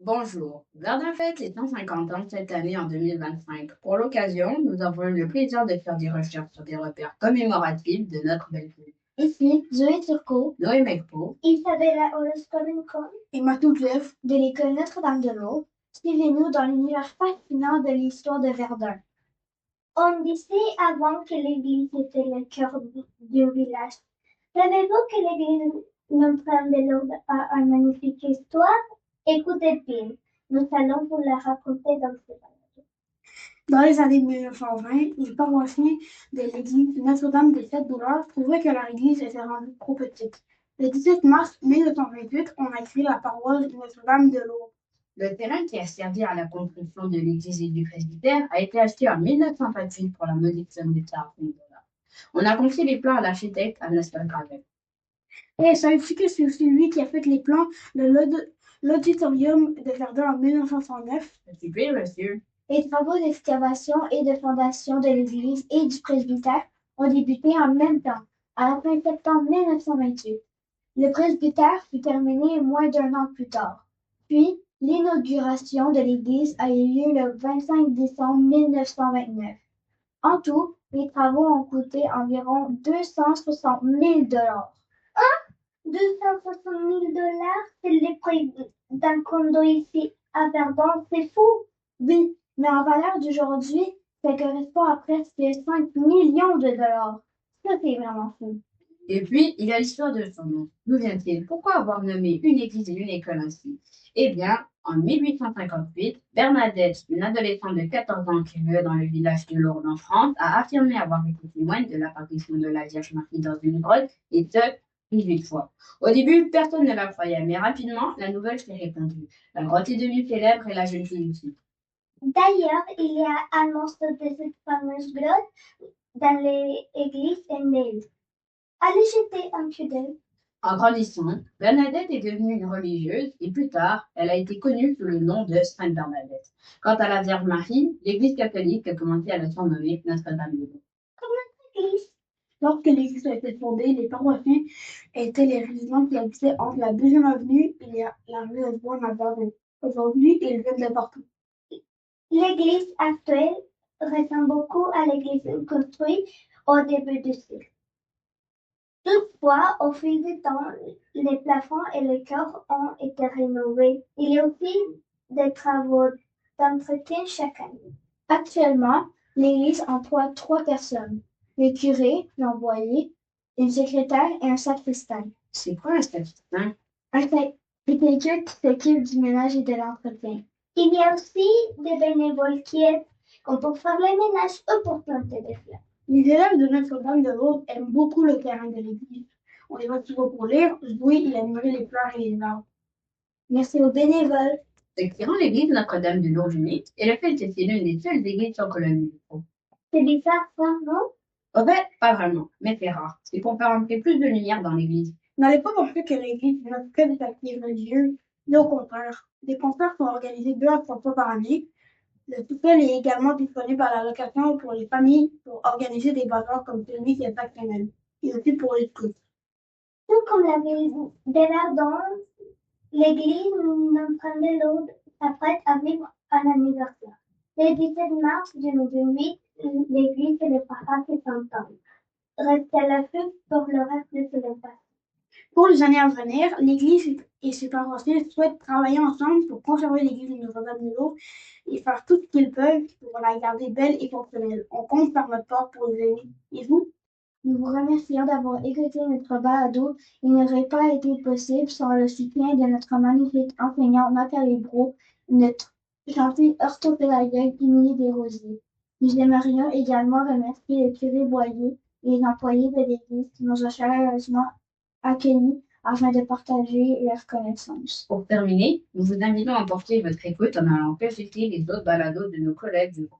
Bonjour. Verdun fête les 150 ans cette année en 2025. Pour l'occasion, nous avons eu le plaisir de faire des recherches sur des repères commémoratifs de notre belle ville. Ici, Zoé Turcot, Noé Mecpo, Isabella Orozco-Rincon et Martou Clef de l'école Notre-Dame-de-L'Aube. Suivez-nous dans l'univers fascinant de l'histoire de Verdun. On disait avant que l'église était le cœur du village. Savez-vous que l'église Notre-Dame-de-L'Aube a une magnifique histoire? Écoutez bien, nous allons vous la raconter dans ce balado. Dans les années 1920, les paroissiens de l'église Notre-Dame des Sept Douleurs trouvaient que leur église était rendue trop petite. Le 18 mars 1928, on a créé la paroisse Notre-Dame de l'Aube. le terrain qui a servi à la construction de l'église et du presbytère a été acheté en 1928 pour la modique somme de 40 000 dollars. On a confié les plans à l'architecte Anastas Gravel. Et savez-vous que c'est aussi lui qui a fait les plans de l'auditorium de Verdun en 1969? C'est bien, monsieur. Les travaux d'excavation et de fondation de l'église et du presbytère ont débuté en même temps, à la fin septembre 1928. Le presbytère fut terminé moins d'un an plus tard. Puis, l'inauguration de l'église a eu lieu le 25 décembre 1929. En tout, les travaux ont coûté environ 260 000 dollars. 260 000 dollars, c'est le prix d'un condo ici à Verdun, c'est fou! Oui, mais en valeur d'aujourd'hui, ça correspond à presque 5 millions de dollars. Ça, c'est vraiment fou. Et puis, il y a l'histoire de son nom. D'où vient-il? Pourquoi avoir nommé une église et une école ainsi? Eh bien, en 1858, Bernadette, une adolescente de 14 ans qui vivait dans le village de Lourdes en France, a affirmé avoir été témoin de l'apparition de la Vierge Marie dans une grotte, et ce, 18 fois. Au début, personne ne la croyait, mais rapidement, la nouvelle s'est répandue. La grotte est devenue célèbre et la jeune fille aussi. D'ailleurs, il y a un monstre de cette fameuse grotte dans l'église Saint-Denis. Allez jeter un coup d'œil. En grandissant, Bernadette est devenue une religieuse et plus tard, elle a été connue sous le nom de Sainte Bernadette. Quant à la Vierge Marie, l'Église catholique a commencé à la surnommer Notre-Dame-de-L'Eau. Église. Lorsque l'église a été fondée, les paroissiens étaient les résidents qui habitaient entre la deuxième avenue et la rue Osborne à Verdun. Aujourd'hui, ils viennent de partout. L'église actuelle ressemble beaucoup à l'église construite au début du siècle. Toutefois, au fil du temps, les plafonds et les chœurs ont été rénovés. Il y a aussi des travaux d'entretien chaque année. Actuellement, l'église emploie 3 personnes: le curé, l'envoyé, une secrétaire et un sacristain. C'est quoi un sacristain? C'est quelqu'un qui s'occupe du ménage et de l'entretien. Il y a aussi des bénévoles qui aident, comme pour faire le ménage ou pour planter des fleurs. Les élèves de Notre-Dame-de-L'Aube aiment beaucoup le terrain de l'église. On les va souvent pour lire, jouer et admirer les fleurs et les arbres. Merci aux bénévoles. Décrivant l'église Notre-Dame-de-Lourdes unie et le fait que c'est l'une des seules églises sur colonie. C'est bizarre, ça, non? En fait, pas vraiment, mais c'est rare. C'est pour faire entrer plus de lumière dans l'église. N'allez pas penser que l'église n'a que des activités religieuses, mais au contraire. Des concerts sont organisés 2 à 3 fois par année. Le sous-sol est également disponible à la location pour les familles pour organiser des bazars comme celui qui est chaque semaine, et aussi pour les scouts. Tout comme la ville de Verdun, l'église Notre-Dame-de-L'Aube s'apprête à vivre un anniversaire. Le 17 mars 2008, l'église célébrera ses 100 ans. Restez à l'affût pour le reste de célébration. Pour les années à venir, l'Église et ses paroissiens souhaitent travailler ensemble pour conserver l'Église de Notre-Dame-de-L'Aube et faire tout ce qu'ils peuvent pour la garder belle et fonctionnelle. On compte faire notre part pour les aider. Et vous? Nous vous remercions d'avoir écouté notre balado. Il n'aurait pas été possible sans le soutien de notre magnifique enseignante Nathalie Brault et notre gentille orthopédagogue Émilie Desrosiers. Nous aimerions également remercier le curé Boyer et les employés de l'Église qui nous ont chaleureusement accueillis afin de partager leurs connaissances. Pour terminer, nous vous invitons à porter votre écoute en allant consulter les autres balados de nos collègues du groupe.